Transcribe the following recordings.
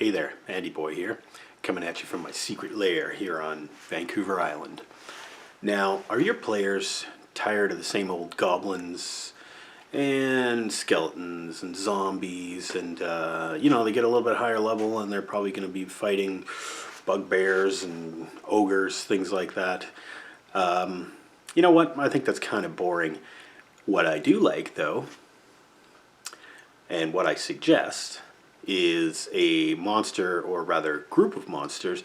Hey there, Andy Boy here, coming at you from my secret lair here on Vancouver Island. Now, are your players tired of the same old goblins and skeletons and zombies and, they get a little bit higher level and they're probably going to be fighting bugbears and ogres, things like that. You know what? I think that's kind of boring. What I do like, though, and what I suggest is a monster, or rather group of monsters,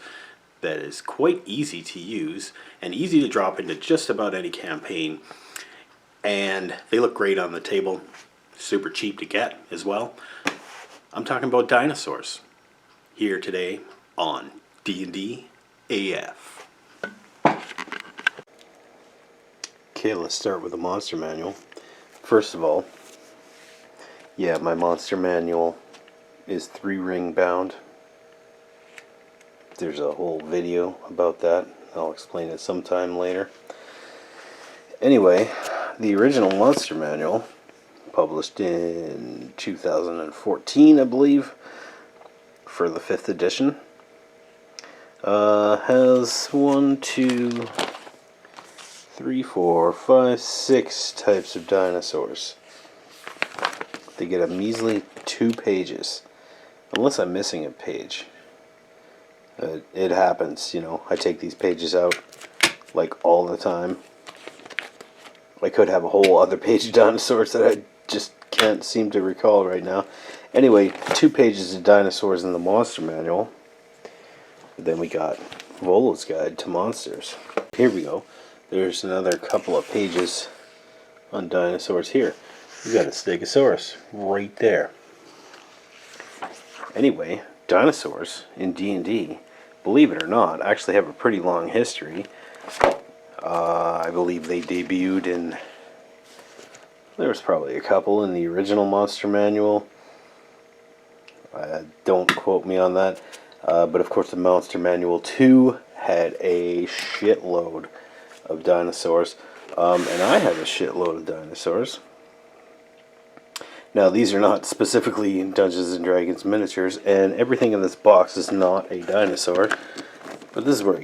that is quite easy to use and easy to drop into just about any campaign. And they look great on the table, super cheap to get as well. I'm talking about dinosaurs here today on D+D AF. Okay, let's start with the monster manual. First of all, yeah, my monster manual is 3-ring bound. There's a whole video about that. I'll explain it sometime later. Anyway, the original monster manual, published in 2014, I believe, for the 5th edition, has 1, 2, 3, 4, 5, 6 types of dinosaurs. They get a measly 2 pages. Unless I'm missing a page. It happens, I take these pages out like all the time. I could have a whole other page of dinosaurs that I just can't seem to recall right now. Anyway, 2 pages of dinosaurs in the monster manual. Then we got Volo's Guide to Monsters. Here we go. There's another couple of pages on dinosaurs here. We got a Stegosaurus right there. Anyway, dinosaurs in D&D, believe it or not, actually have a pretty long history. I believe they debuted in... There was probably a couple in the original monster manual. Don't quote me on that. But of course the monster manual 2 had a shitload of dinosaurs. And I have a shitload of dinosaurs. Now, these are not specifically Dungeons & Dragons miniatures, and everything in this box is not a dinosaur. But this is where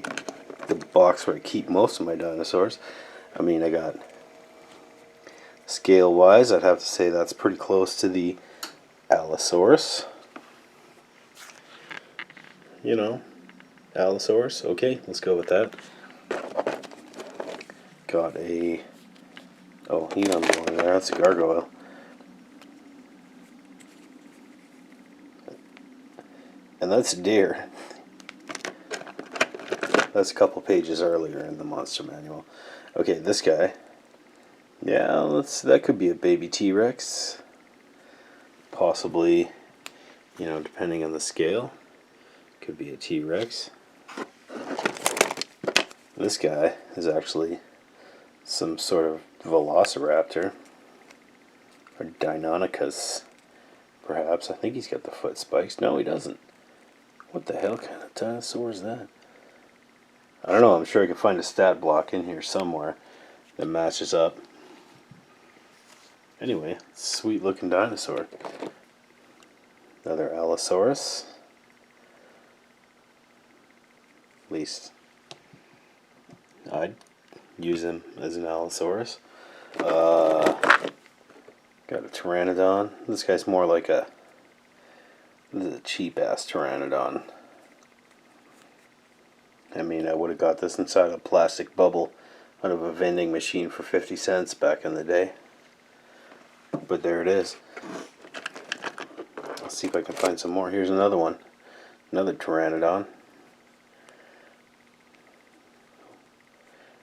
the box where I keep most of my dinosaurs. I mean, I got, scale-wise, I'd have to say that's pretty close to the Allosaurus. Allosaurus. Okay, let's go with that. Got a... Oh, he doesn't belong there. That's a gargoyle. And that's a deer. That's a couple pages earlier in the monster manual. Okay, this guy. Yeah, that could be a baby T-Rex. Possibly, depending on the scale. Could be a T-Rex. This guy is actually some sort of velociraptor. Or Deinonychus, perhaps. I think he's got the foot spikes. No, he doesn't. What the hell kind of dinosaur is that? I don't know. I'm sure I can find a stat block in here somewhere that matches up. Anyway, sweet looking dinosaur. Another Allosaurus. At least I'd use him as an Allosaurus. Got a Pteranodon. This guy's more like a... This is a cheap-ass Pteranodon. I mean, I would have got this inside a plastic bubble out of a vending machine for 50 cents back in the day. But there it is. Let's see if I can find some more. Here's another one. Another Pteranodon.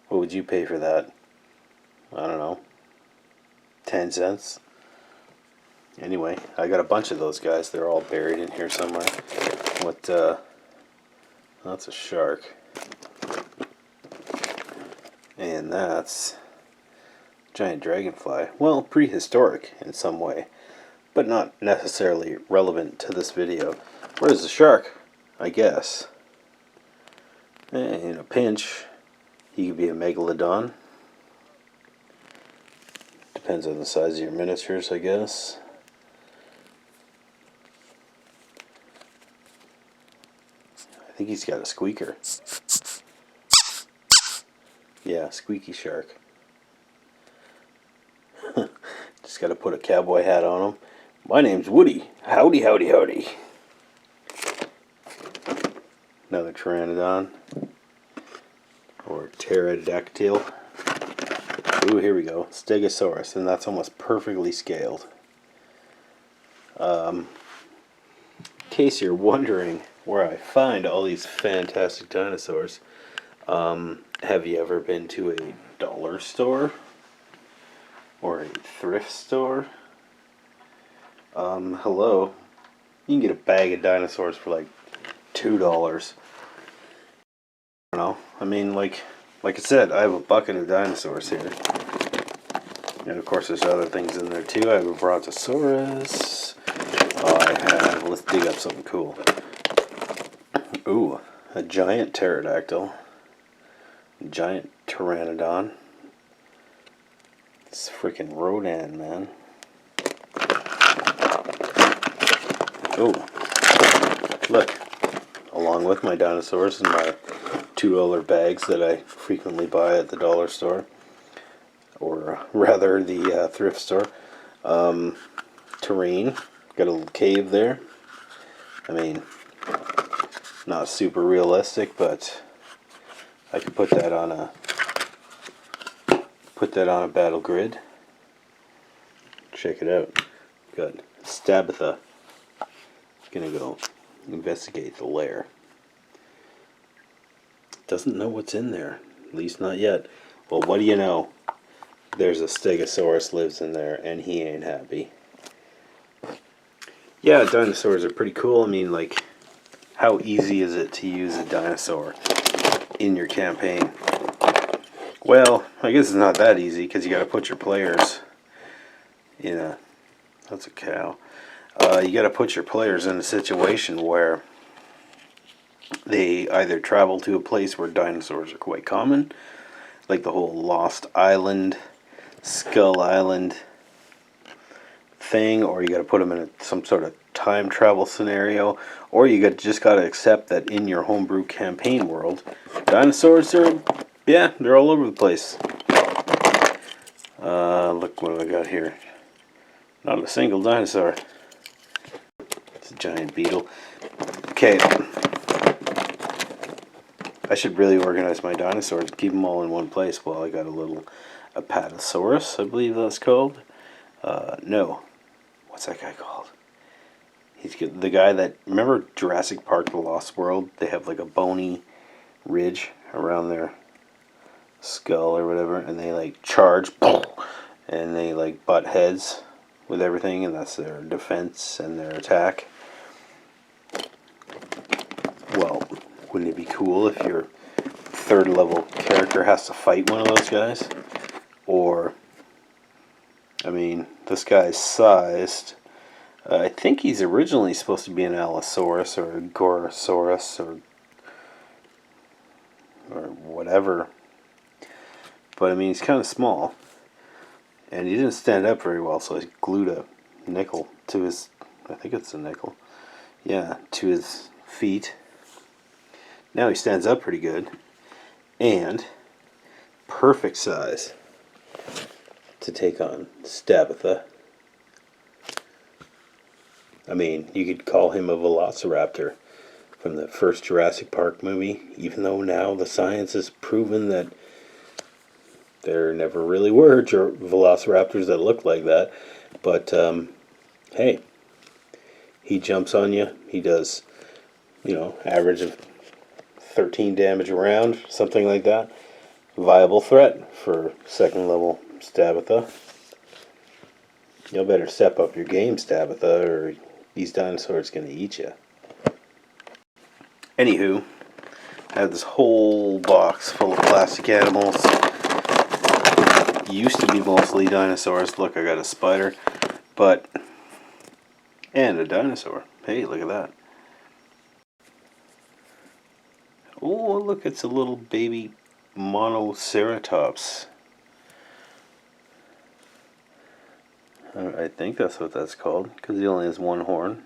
What would you pay for that? I don't know. 10 cents? Anyway, I got a bunch of those guys. They're all buried in here somewhere. That's a shark. And that's giant dragonfly. Well, prehistoric in some way, but not necessarily relevant to this video. Where's the shark? I guess. In a pinch, he could be a megalodon. Depends on the size of your miniatures, I guess. think he's got a squeaker. Yeah, squeaky shark. Just got to put a cowboy hat on him. My name's Woody. Howdy, howdy, howdy. Another pteranodon. Or pterodactyl. Ooh, here we go. Stegosaurus, and that's almost perfectly scaled. In case you're wondering where I find all these fantastic dinosaurs, have you ever been to a dollar store? Or a thrift store? Hello. You can get a bag of dinosaurs for like $2. I don't know. I mean, like I said, I have a bucket of dinosaurs here. And of course there's other things in there too. I have a Brontosaurus. Let's dig up something cool. Ooh, a giant pterodactyl. Giant pteranodon. It's freaking Rodan, man. Oh, look. Along with my dinosaurs and my $2 bags that I frequently buy at the dollar store. Or rather the thrift store. Terrain. Got a little cave there. I mean, not super realistic, but I could put that on a battle grid. Check it out. Got Stabatha. Gonna go investigate the lair. Doesn't know what's in there. At least not yet. Well, what do you know? There's a Stegosaurus lives in there, and he ain't happy. Yeah, dinosaurs are pretty cool. I mean, like, how easy is it to use a dinosaur in your campaign? Well, I guess it's not that easy, because you got to put your players in a... That's a cow. You got to put your players in a situation where they either travel to a place where dinosaurs are quite common, like the whole Lost Island, Skull Island thing, or you got to put them in some sort of time travel scenario, or you just got to accept that in your homebrew campaign world, dinosaurs are, yeah, they're all over the place. Look what I got here. Not a single dinosaur. It's a giant beetle. Okay. I should really organize my dinosaurs, keep them all in one place. Well, I got a little Apatosaurus, I believe that's called. No. What's that guy called? He's the guy that... Remember Jurassic Park The Lost World? They have like a bony ridge around their skull or whatever, and they like charge, and they like butt heads with everything, and that's their defense and their attack. Well, wouldn't it be cool if your third level character has to fight one of those guys? Or, I mean, this guy's sized. I think he's originally supposed to be an Allosaurus or a Gorosaurus or whatever. But I mean, he's kind of small. And he didn't stand up very well, so I glued a nickel to his, I think it's a nickel. Yeah, to his feet. Now he stands up pretty good. And perfect size to take on Stabatha. I mean, you could call him a velociraptor from the first Jurassic Park movie, even though now the science has proven that there never really were velociraptors that looked like that. But, hey, he jumps on you. He does, average of 13 damage a round, something like that. Viable threat for second level Stabatha. You'll better step up your game, Stabatha, or these dinosaurs going to eat you. Anywho, I have this whole box full of plastic animals. Used to be mostly dinosaurs. Look, I got a spider, and a dinosaur. Hey, look at that. Oh, look, it's a little baby Monoceratops. I think that's what that's called, because he only has one horn.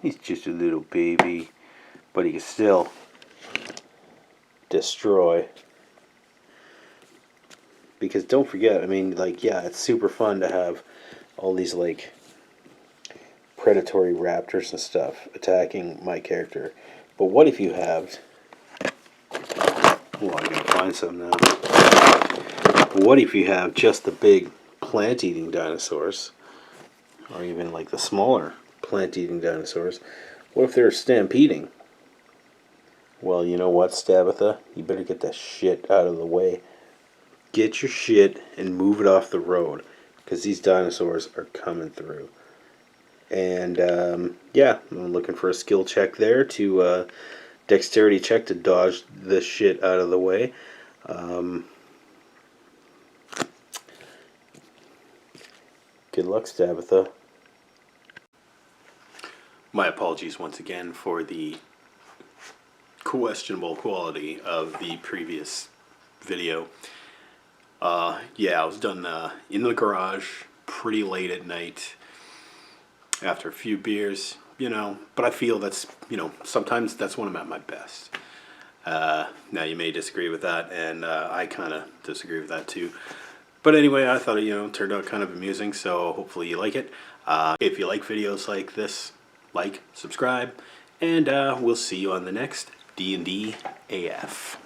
He's just a little baby, but he can still destroy. Because don't forget, I mean, like, yeah, it's super fun to have all these, like, predatory raptors and stuff attacking my character. But what if you have... Oh, I gotta find some now. What if you have just the big plant-eating dinosaurs? Or even, like, the smaller plant-eating dinosaurs. What if they're stampeding? Well, you know what, Stabitha? You better get that shit out of the way. Get your shit and move it off the road, because these dinosaurs are coming through. And yeah, I'm looking for a skill check there to dexterity check to dodge the shit out of the way. Good luck, Stabitha. My apologies once again for the questionable quality of the previous video. Yeah, I was done in the garage pretty late at night after a few beers, you know, but I feel that's, you know, sometimes that's when I'm at my best. Now you may disagree with that, and I kind of disagree with that too. But anyway, I thought it, you know, turned out kind of amusing, so hopefully you like it. If you like videos like this, like, subscribe, and we'll see you on the next D&D AF.